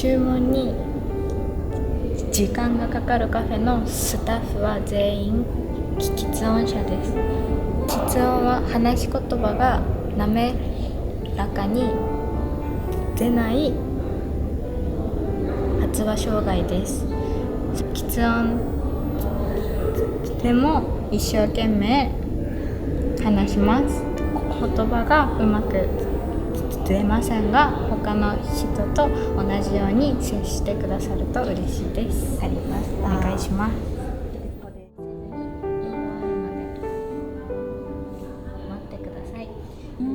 注文に時間がかかるカフェのスタッフは全員喫音者です。喫音は話し言葉が滑らかに出ない発話障害です。喫音でも一生懸命話します。言葉がうまく出ませんが、他の人と同じように接してくださると嬉しいです。ありました。お願いします。待ってください。皆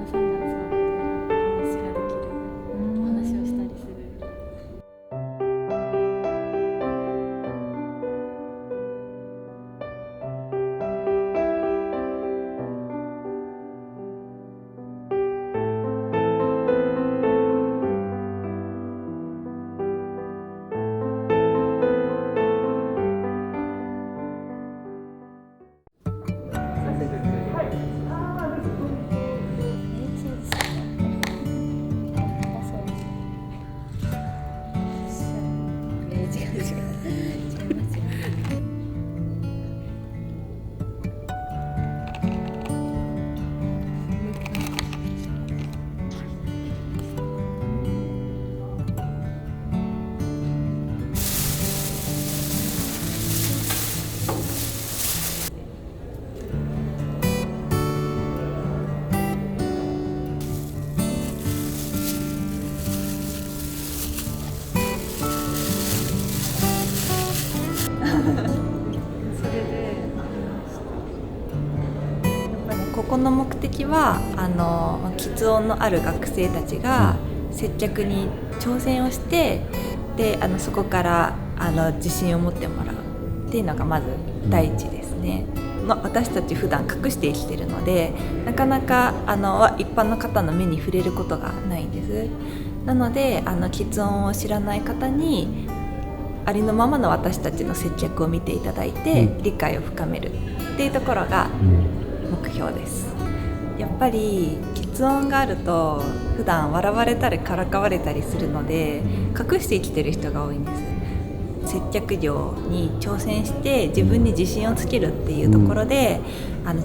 さんが集まって話ができる、お話をしたりする。ここの目的は喫音のある学生たちが接客に挑戦をして、でそこから自信を持ってもらうっていうのがまず第一ですね。私たち普段隠して生きてるので、なかなか一般の方の目に触れることがないんです。なので喫音を知らない方にありのままの私たちの接客を見ていただいて、理解を深めるっていうところが目標です。やっぱり喫音があると普段笑われたりからかわれたりするので、隠して生きてる人が多いんです。接客業に挑戦して自分に自信をつけるっていうところで、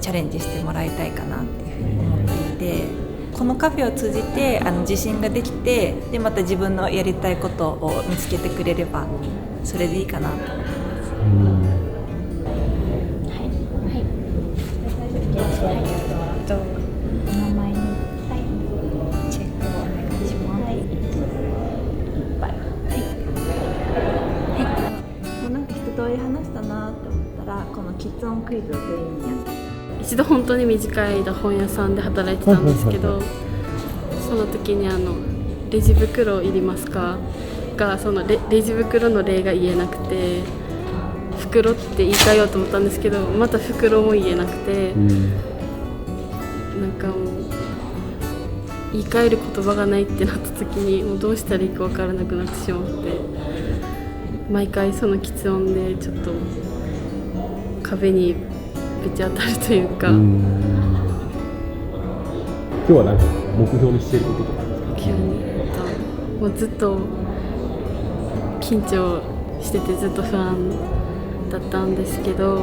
チャレンジしてもらいたいかなっていうふうに思っていて、このカフェを通じて自信ができて、でまた自分のやりたいことを見つけてくれればそれでいいかなと思ってます。話したなって思ったら、この喫音クイズを全員にやって、一度本当に短い間本屋さんで働いてたんですけど、その時にレジ袋いりますかが、その レジ袋の例が言えなくて、袋って言い換えようと思ったんですけど、また袋も言えなくて、なんかもう言い換える言葉がないってなった時に、もうどうしたらいいか分からなくなってしまって、毎回その喫音でちょっと壁にぶち当たるというか。今日は何か目標にしていることとかあるんですか？もうずっと緊張してて、ずっと不安だったんですけど、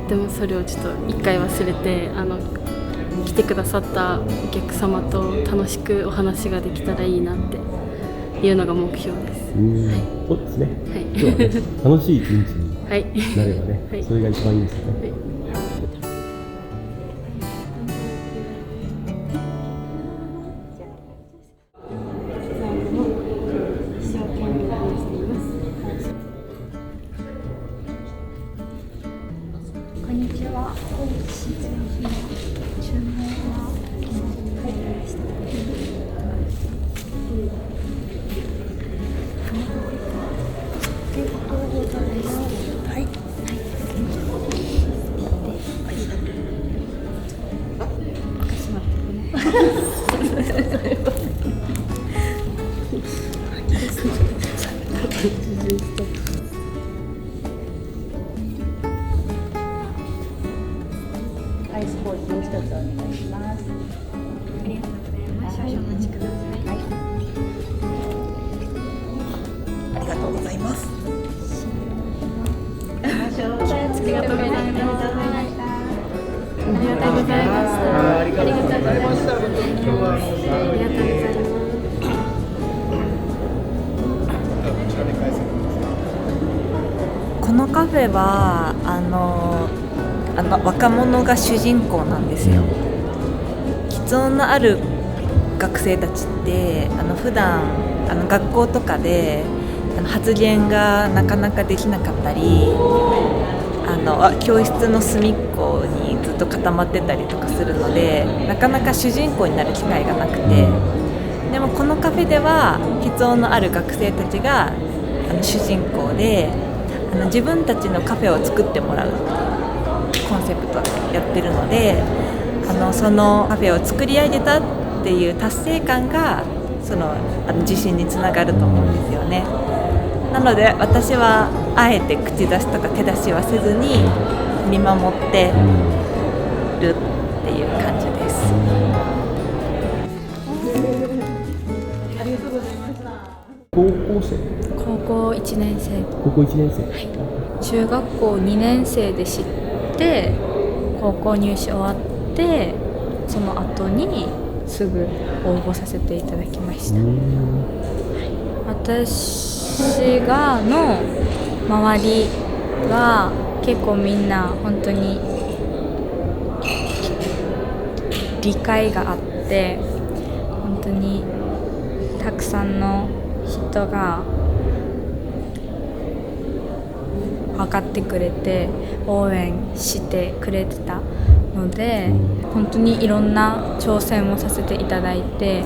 でもそれをちょっと一回忘れて、来てくださったお客様と楽しくお話ができたらいいなっていうのが目標です。そうですね。はい、今日はね、楽しい一日になればね、はい、それが一番いいですよね。はい。こんにちは。注文は書いてました。ありがとうございます。はい。りがとうございました。ありがとうございました。ありがとうございます。このカフェは若者が主人公なんですよ。喫音のある学生たちって普段学校とかで発言がなかなかできなかったり教室の隅っこにずっと固まってたりとかするので、なかなか主人公になる機会がなくて、でもこのカフェでは喫音のある学生たちが主人公で自分たちのカフェを作ってもらうコンセプトでやってるので、そのカフェを作り上げたっていう達成感が自信につながると思うんですよね。なので私はあえて口出しとか手出しはせずに見守ってるっていう感じです。高校生？高校1年生。高校1年生？はい。中学校2年生で知って高校入試終わってその後にすぐ応募させていただきました。私がの周りは結構みんな本当に理解があって本当にたくさんの人が分かってくれて応援してくれてたので本当にいろんな挑戦をさせていただいて、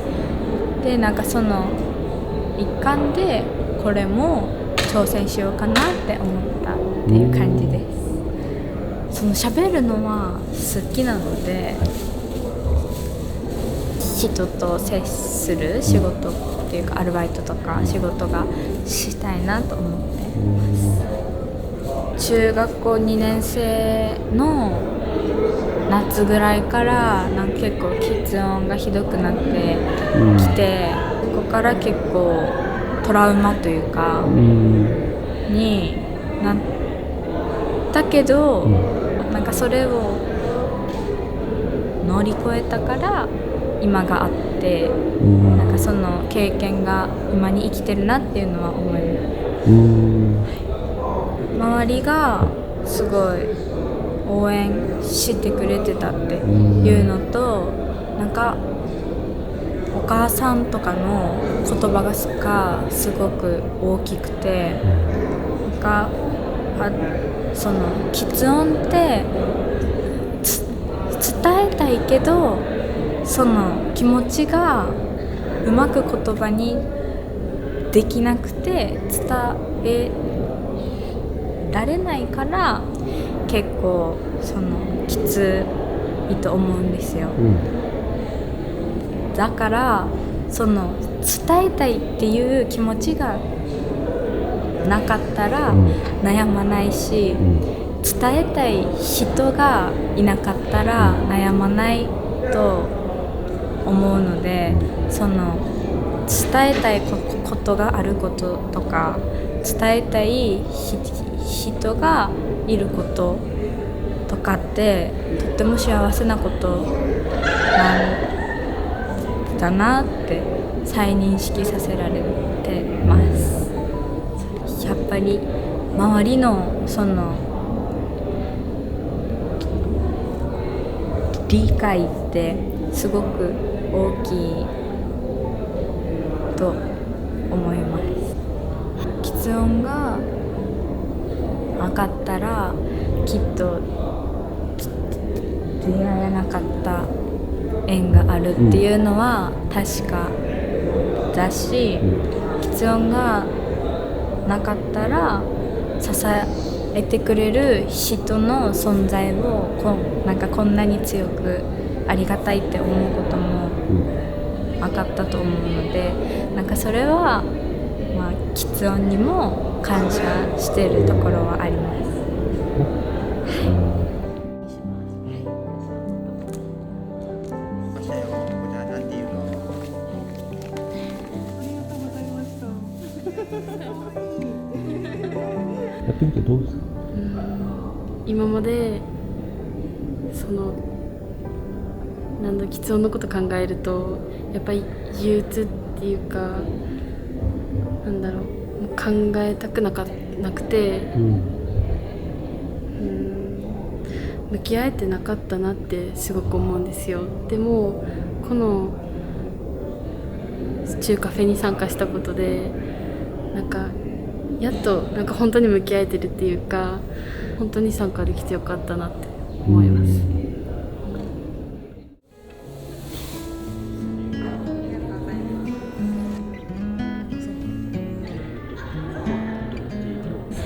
でなんかその一環でこれも挑戦しようかなって思ったっていう感じです。その喋るのは好きなので人と接する仕事っていうかアルバイトとか仕事がしたいなと思ってます。中学校2年生の夏ぐらいからなんか結構喫音がひどくなってきて、ここから結構トラウマというかになったけど、なんかそれを乗り越えたから今があって、なんかその経験が今に生きてるなっていうのは思います。周りがすごい応援してくれてたっていうのと、なんかお母さんとかの言葉がすごく大きくて、なんかその喫音って伝えたいけどその気持ちがうまく言葉にできなくて伝えられないから結構そのきついと思うんですよ。だからその伝えたいっていう気持ちがなかったら悩まないし、伝えたい人がいなかったら悩まないと思うので、その伝えたいことがあることとか伝えたい人がいることとかってとっても幸せなことなんだなって再認識させられてます。やっぱり周りのその理解ってすごく大きいと思います。喫音がなかったらきっと出会えなかった縁があるっていうのは確かだし、喫音がなかったら支えてくれる人の存在をなんかこんなに強くありがたいって思うことも分かったと思うので、なんかそれはまあ喫音にも感謝しているところはあります。やってみてどうですか？今までその吃音のこと考えるとやっぱり憂鬱っていうかなんだろう、もう考えたくなくて、向き合えてなかったなってすごく思うんですよ。でもこの中カフェに参加したことでなんかやっとなんか本当に向き合えてるっていうか、本当に参加できてよかったなって思います。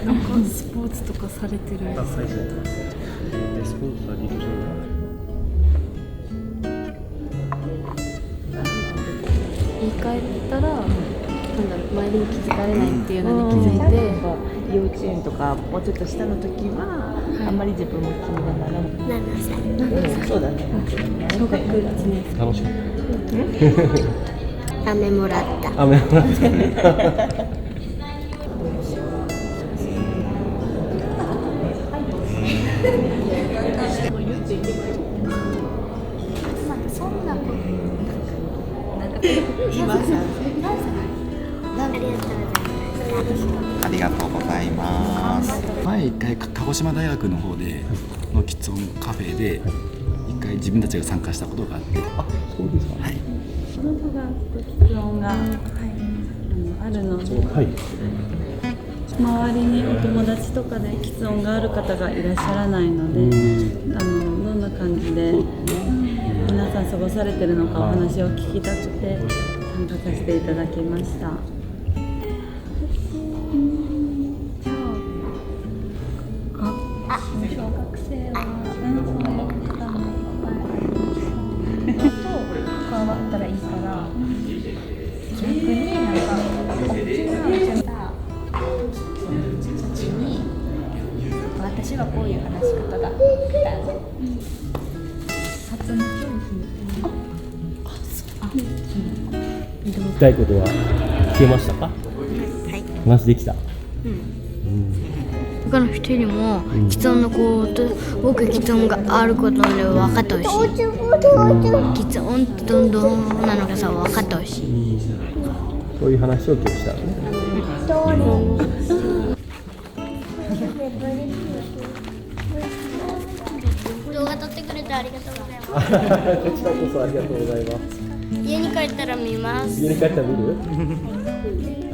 なんかスポーツとかされてるんですか？スポーツは陸上言い換えたら、なんだろう、周りに気づかれないっていうのに気づいて、幼稚園とかもうちょっと下の時は、あんまり自分も気にはならない。7歳。そうだね。小学1年生。楽しかっ飴もらった。た。雨もらった。ありがとうございます。前一回鹿児島大学の方でのきつ音カフェで一回自分たちが参加したことがあって、あ、そうですか。はい、この子がきつ音が、あるので、はい。周りにお友達とかできつ音がある方がいらっしゃらないので、どんな感じで皆さん過ごされてるのかお話を聞きたくて参加させていただきました。小学生はそういう方もいっぱいいると関わったらいいから、逆になんか大きな人たちに私はこういう話し方だみたいな発音教聞きたいことは聞けましたか？はい。話できた。他の人にもきつ音のこと僕きつ音があることで分かってほしい。きつ音ってどんなのかさ分かってほしい。そういう話を今日したのね。動画撮ってくれてありがとうございます。こちらこそありがとうございます。家に帰ったら見ます。家に帰ったら見る？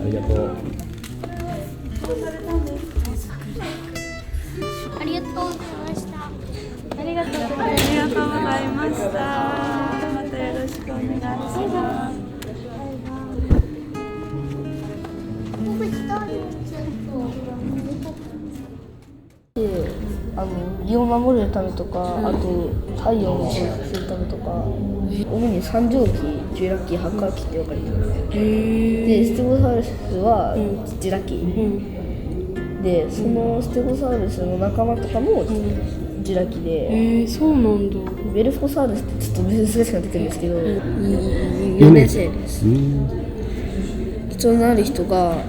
ありがとう。ありがとうございました。ありがとうございました。またよろしくお願いします。身を守るためとか、あと太陽を照射するためとか、主に三畳紀、ジュラ紀、ハッカー紀って分かります。で、ステゴサウルスはジュラ紀、で、そのステゴサウルスの仲間とかもジュラ紀で、そうなんだ。ベルフォサウルスってちょっと難しくなってくるんですけど、4年生です。人のある人が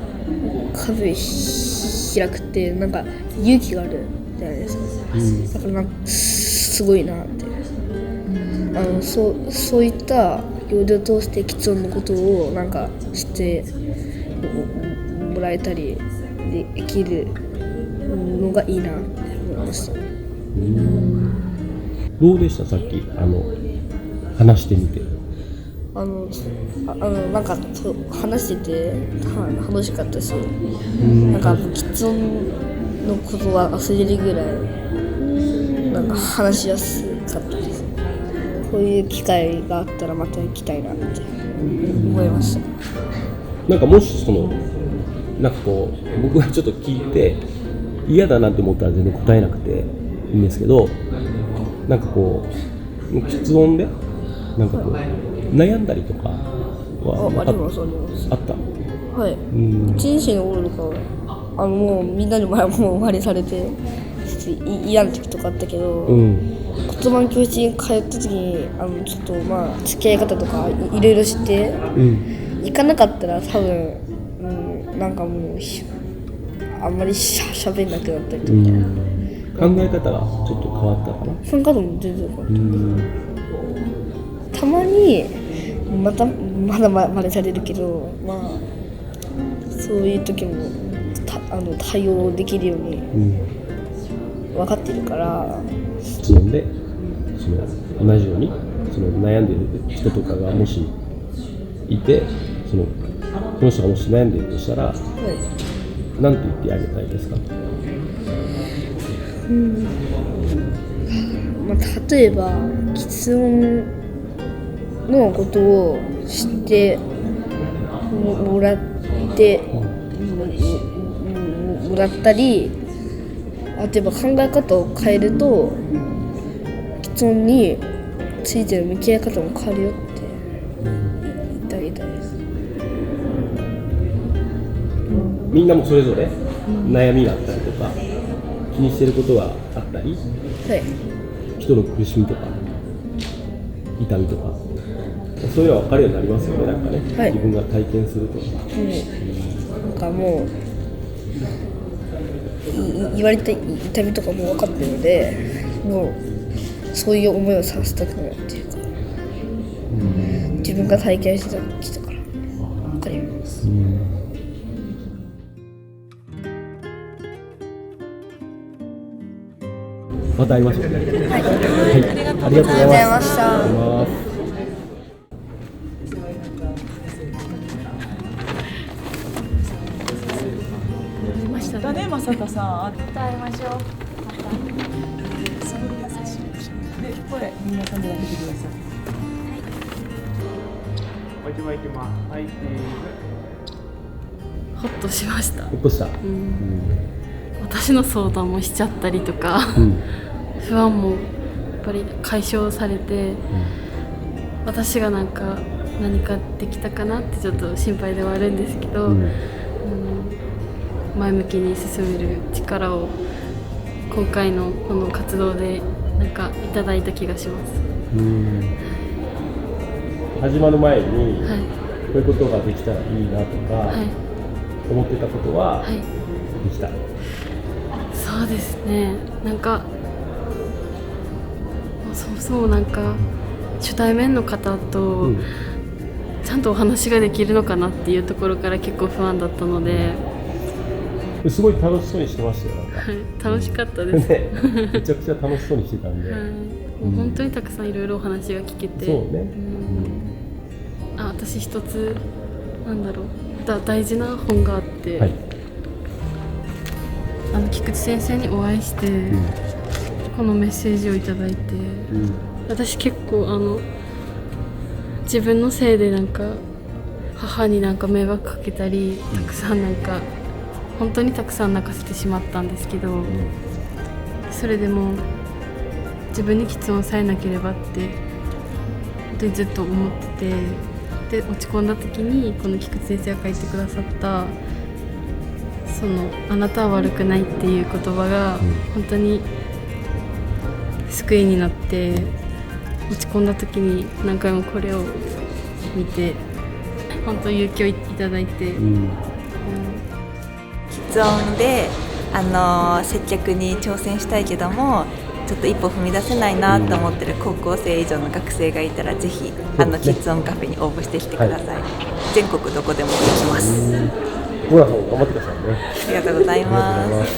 壁開くってなんか勇気があるじゃないですか。だからなんかすごいなって。そういった行事を通してきつ音のことをなんか知ってもらえたりできるのがいいなって思いました。どうでしたさっき話してみて？なんか話してて楽しかったし、なんかきつ音のことは忘れるぐらいなんか話しやすかったです。こういう機会があったらまた行きたいなって思いました。なんかもしなんかこう僕がちょっと聞いて嫌だなって思ったら全然答えなくていいんですけど、なんかこうきつ音でなんかこう悩んだりとかはありますあった？はい。1年生の頃とかもうみんなにも終わりされて嫌な時とかあったけど、言葉の教室に通った時にちょっと付き合い方とかいろいろ知って、行かなかったら多分、なんかもうあんまりしゃべんなくなったりとか、考え方がちょっと変わったかな。その方も全然変わった。たまにまだ真似されるけど、まあそういう時も対応できるように分かってるから、質問でその同じようにその悩んでる人とかがもしいて、この人がもし悩んでいるとしたら、なんて言ってあげたいですか？まあ、例えば吃音のことを知ってもらったり、例えば考え方を変えると吃音についてる向き合い方も変わるよって言ってあげたいです。みんなもそれぞれ悩みがあったりとか気にしてることがあったり、はい、人の苦しみとか痛みとか、そういうのは分かるようになりますよね。なんかね、はい、自分が体験すると、なんかもう言われた痛みとかも分かってるので、もうそういう思いをさせたくないっていうか、自分が体験してきたから分かります。また会いましょう。はい、ありがとうございました。だね、まさかさん。会いましょう。すごい優しい。で、声みんなカメラ見てください。もう一枚いきます。はい、チーズ。ほっとしました。ほっとした。私の相談もしちゃったりとか、不安もやっぱり解消されて、私が何かできたかなってちょっと心配ではあるんですけど、前向きに進める力を今回のこの活動でなんかいただいた気がします。始まる前に、こういうことができたらいいなとか、思ってたことはできた。そうですね。なんかそもそもなんか初対面の方とちゃんとお話ができるのかなっていうところから結構不安だったので、すごい楽しそうにしてましたよ。なんか楽しかったです。ね、めちゃくちゃ楽しそうにしてたんで、もう本当にたくさんいろいろお話が聞けて、そうね。私一つ大事な本があって、菊池先生にお会いして、このメッセージをいただいて、私結構自分のせいでなんか母になんか迷惑かけたり、たくさん本当にたくさん泣かせてしまったんですけど、それでも自分に喫音さえなければって本当にずっと思ってて、で落ち込んだ時にこの菊池先生が書いてくださったそのあなたは悪くないっていう言葉が本当に救いになって、落ち込んだ時に何回もこれを見て本当勇気をいただいて、喫音で接客に挑戦したいけどもちょっと一歩踏み出せないなと思ってる高校生以上の学生がいたら、ぜひ喫音カフェに応募してきてください。全国どこでもできます。小村さん頑張ってくださいね。ありがとうございます。